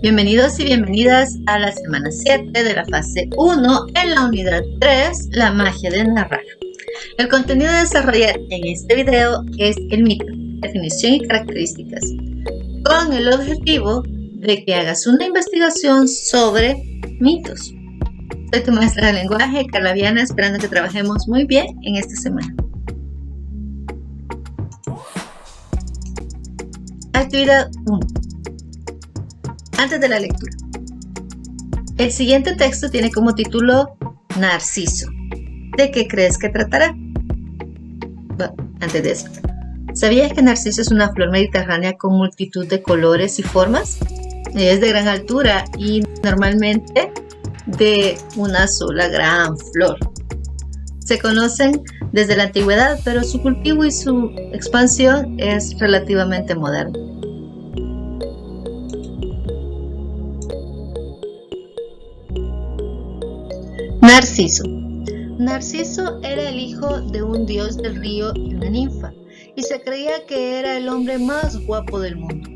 Bienvenidos y bienvenidas a la semana 7 de la fase 1 en la unidad 3, la magia de narrar. El contenido a desarrollar en este video es el mito, definición y características, con el objetivo de que hagas una investigación sobre mitos. Soy tu maestra de lenguaje, Carla Viana, esperando que trabajemos muy bien en esta semana. Actividad 1. Antes de la lectura. El siguiente texto tiene como título Narciso. ¿De qué crees que tratará? Bueno, antes de eso, ¿sabías que Narciso es una flor mediterránea con multitud de colores y formas? Es de gran altura y normalmente de una sola gran flor. Se conocen desde la antigüedad, pero su cultivo y su expansión es relativamente moderno. Narciso. Narciso era el hijo de un dios del río y una ninfa, y se creía que era el hombre más guapo del mundo.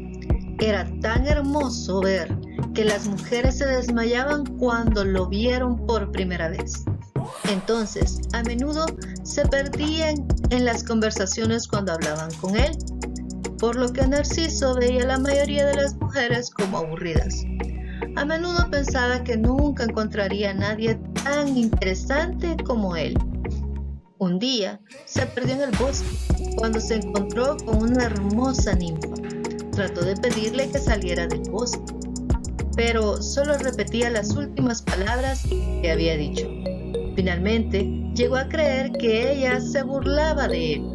Era tan hermoso ver que las mujeres se desmayaban cuando lo vieron por primera vez. Entonces, a menudo se perdían en las conversaciones cuando hablaban con él, por lo que Narciso veía a la mayoría de las mujeres como aburridas. A menudo pensaba que nunca encontraría a nadie tan interesante como él. Un día se perdió en el bosque cuando se encontró con una hermosa ninfa. Trató de pedirle que saliera del bosque, pero solo repetía las últimas palabras que había dicho. Finalmente llegó a creer que ella se burlaba de él,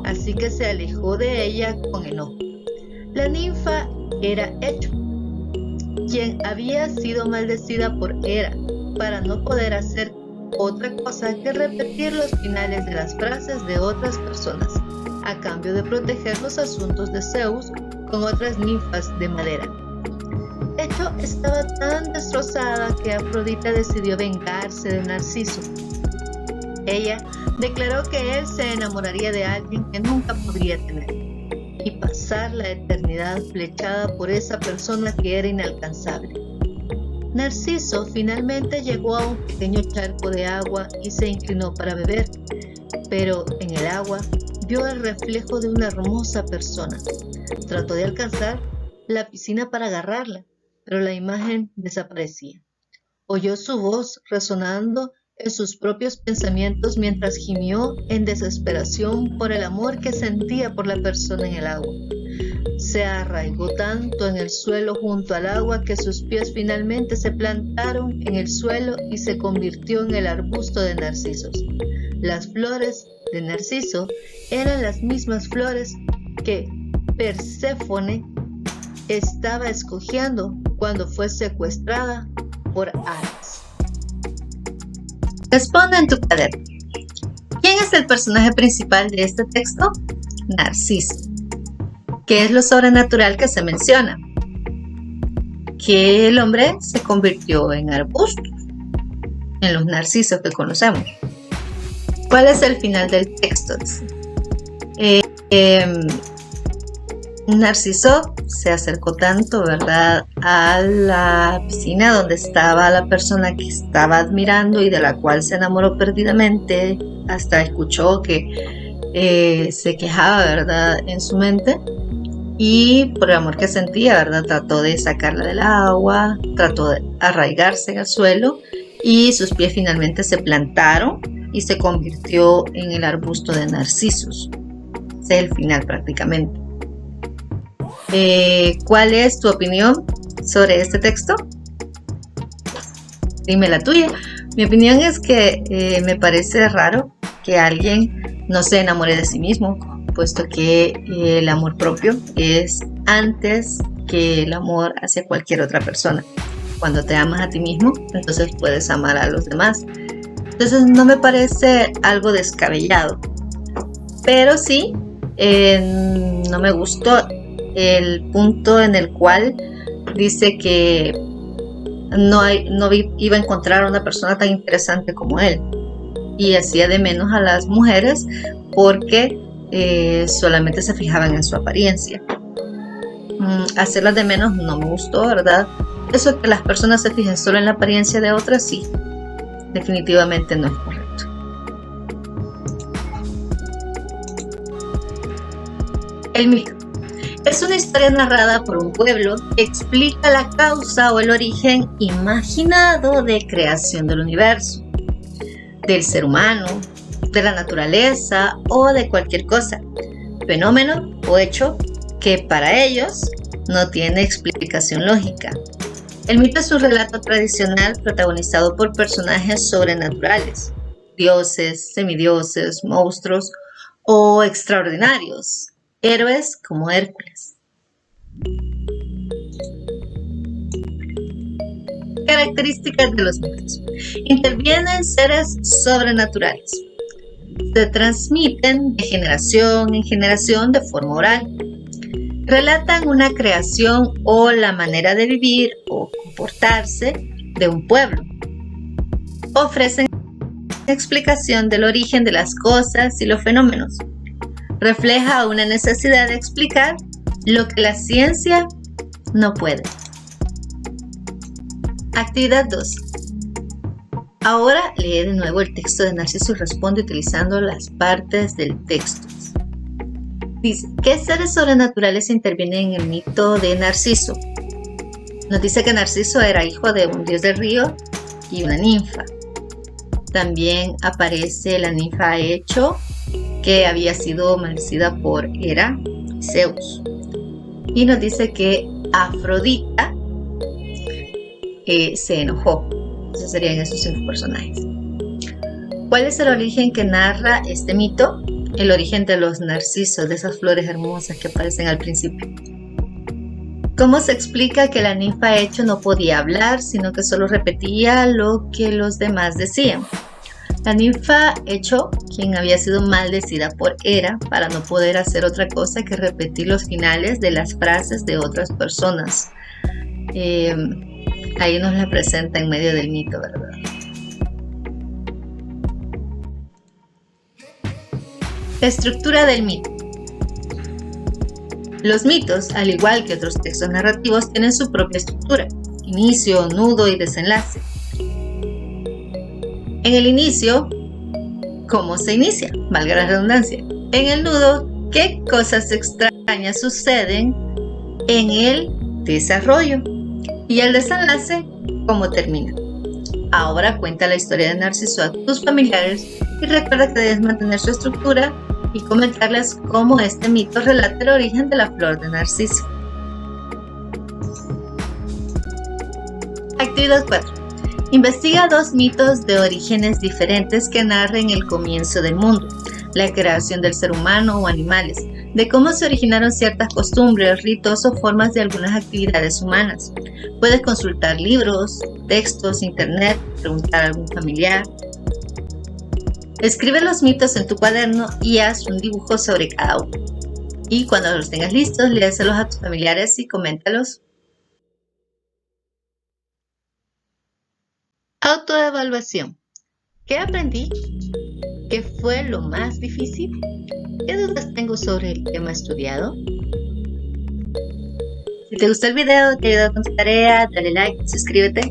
así que se alejó de ella con enojo. La ninfa era Hecho, quien había sido maldecida por Hera para no poder hacer otra cosa que repetir los finales de las frases de otras personas, a cambio de proteger los asuntos de Zeus con otras ninfas de madera. Hecho estaba tan destrozada que Afrodita decidió vengarse de Narciso. Ella declaró que él se enamoraría de alguien que nunca podría tener y pasar la eternidad flechada por esa persona que era inalcanzable. Narciso finalmente llegó a un pequeño charco de agua y se inclinó para beber, pero en el agua vio el reflejo de una hermosa persona. Trató de alcanzar la piscina para agarrarla, pero la imagen desaparecía. Oyó su voz resonando en sus propios pensamientos mientras gimió en desesperación por el amor que sentía por la persona en el agua. Se arraigó tanto en el suelo junto al agua que sus pies finalmente se plantaron en el suelo y se convirtió en el arbusto de narcisos. Las flores de Narciso eran las mismas flores que Perséfone estaba escogiendo cuando fue secuestrada por Hades. Responde en tu cuaderno. ¿Quién es el personaje principal de este texto? Narciso. ¿Qué es lo sobrenatural que se menciona? Que el hombre se convirtió en arbustos, en los narcisos que conocemos. ¿Cuál es el final del texto? Narciso se acercó tanto, ¿verdad?, a la piscina donde estaba la persona que estaba admirando y de la cual se enamoró perdidamente, hasta escuchó que se quejaba, ¿verdad?, en su mente, y por el amor que sentía, ¿verdad?, trató de sacarla del agua, trató de arraigarse en el suelo y sus pies finalmente se plantaron y se convirtió en el arbusto de narcisos. Ese es el final prácticamente. ¿Cuál es tu opinión sobre este texto? Dime la tuya. Mi opinión es que me parece raro que alguien no se enamore de sí mismo, puesto que el amor propio es antes que el amor hacia cualquier otra persona. Cuando te amas a ti mismo, entonces puedes amar a los demás. Entonces no me parece algo descabellado, pero sí no me gustó el punto en el cual dice que no iba a encontrar a una persona tan interesante como él y hacía de menos a las mujeres porque solamente se fijaban en su apariencia. Hacerlas de menos no me gustó, ¿verdad? Eso que las personas se fijen solo en la apariencia de otras, sí, definitivamente no es correcto. El mito es una historia narrada por un pueblo que explica la causa o el origen imaginado de creación del universo, del ser humano, de la naturaleza o de cualquier cosa, fenómeno o hecho que para ellos no tiene explicación lógica. El mito es un relato tradicional protagonizado por personajes sobrenaturales, dioses, semidioses, monstruos o extraordinarios, héroes como Hércules. Características de los mitos. Intervienen seres sobrenaturales. Se transmiten de generación en generación de forma oral. Relatan una creación o la manera de vivir o comportarse de un pueblo. Ofrecen explicación del origen de las cosas y los fenómenos. Refleja una necesidad de explicar lo que la ciencia no puede. Actividad 2. Ahora lee de nuevo el texto de Narciso y responde utilizando las partes del texto. Dice, ¿qué seres sobrenaturales intervienen en el mito de Narciso? Nos dice que Narciso era hijo de un dios del río y una ninfa. También aparece la ninfa Echo, que había sido maldecida por Hera y Zeus. Y nos dice que Afrodita se enojó. Esos serían esos 5 personajes. ¿Cuál es el origen que narra este mito? El origen de los narcisos, de esas flores hermosas que aparecen al principio. ¿Cómo se explica que la ninfa Echo no podía hablar, sino que solo repetía lo que los demás decían? La ninfa Echo, quien había sido maldecida por Hera para no poder hacer otra cosa que repetir los finales de las frases de otras personas. Ahí nos la presenta en medio del mito, ¿verdad? Estructura del mito. Los mitos, al igual que otros textos narrativos, tienen su propia estructura: inicio, nudo y desenlace. En el inicio, ¿cómo se inicia? Valga la redundancia. En el nudo, ¿qué cosas extrañas suceden en el desarrollo? Y el desenlace, ¿cómo termina? Ahora cuenta la historia de Narciso a tus familiares y recuerda que debes mantener su estructura y comentarles cómo este mito relata el origen de la flor de Narciso. Actividad 4. Investiga 2 mitos de orígenes diferentes que narren el comienzo del mundo, la creación del ser humano o animales, de cómo se originaron ciertas costumbres, ritos o formas de algunas actividades humanas. Puedes consultar libros, textos, internet, preguntar a algún familiar. Escribe los mitos en tu cuaderno y haz un dibujo sobre cada uno. Y cuando los tengas listos, léeselos a tus familiares y coméntalos. Autoevaluación. ¿Qué aprendí? ¿Qué fue lo más difícil? ¿Qué dudas tengo sobre el tema estudiado? Si te gustó el video, te ayudó con tu tarea, dale like, suscríbete,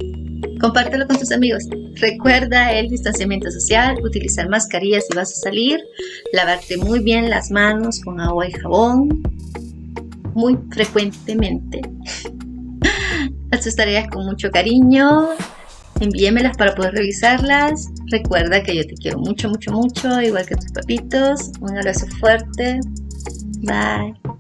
compártelo con tus amigos. Recuerda el distanciamiento social, utilizar mascarillas si vas a salir, lavarte muy bien las manos con agua y jabón muy frecuentemente. Haz tus tareas con mucho cariño. Envíemelas para poder revisarlas. Recuerda que yo te quiero mucho, mucho, mucho, igual que tus papitos. Un abrazo fuerte. Bye.